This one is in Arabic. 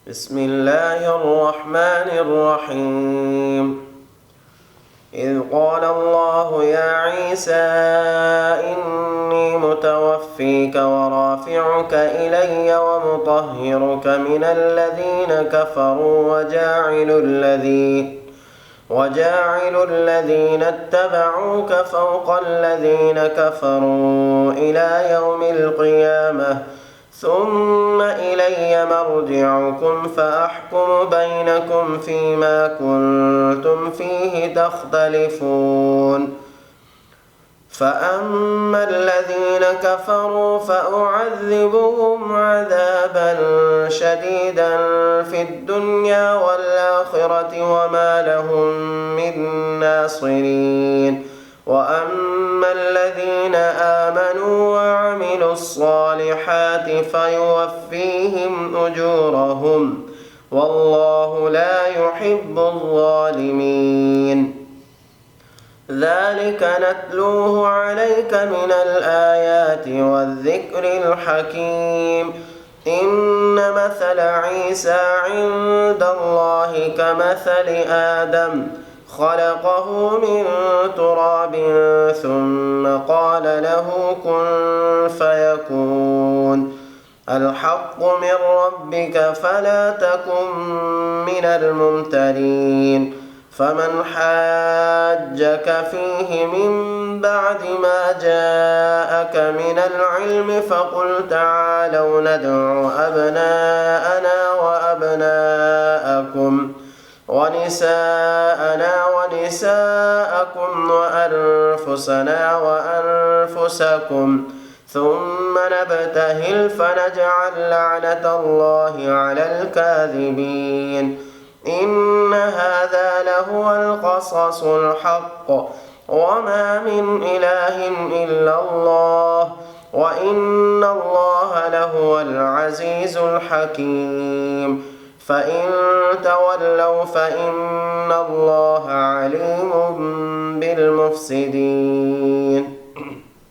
بسم الله الرحمن الرحيم. إذ قال الله يا عيسى إني متوفيك ورافعك إلي ومطهرك من الذين كفروا وجاعل الذين اتبعوك فوق الذين كفروا إلى يوم القيامة ثم إلي مرجعكم فأحكم بينكم فيما كنتم فيه تختلفون. فأما الذين كفروا فأعذبهم عذابا شديدا في الدنيا والآخرة وما لهم من ناصرين. وأما الذين آمنوا وعملوا الصالحات فيوفيهم أجورهم والله لا يحب الظالمين. ذلك نتلوه عليك من الآيات والذكر الحكيم. إن مثل عيسى عند الله كمثل آدم خلقه من تراب ثم قال له كن فيكون. الحق من ربك فلا تكن من الممترين. فمن حاجك فيه من بعد ما جاءك من العلم فقل تعالوا ندع أبناءنا وأبناءكم ونساءنا ونساءكم وأنفسنا وأنفسكم ثم نبتهل فنجعل لعنة الله على الكاذبين. إن هذا لهو القصص الحق وما من إله إلا الله وإن الله لهو العزيز الحكيم. فإن تولوا فإن الله عليم بالمفسدين.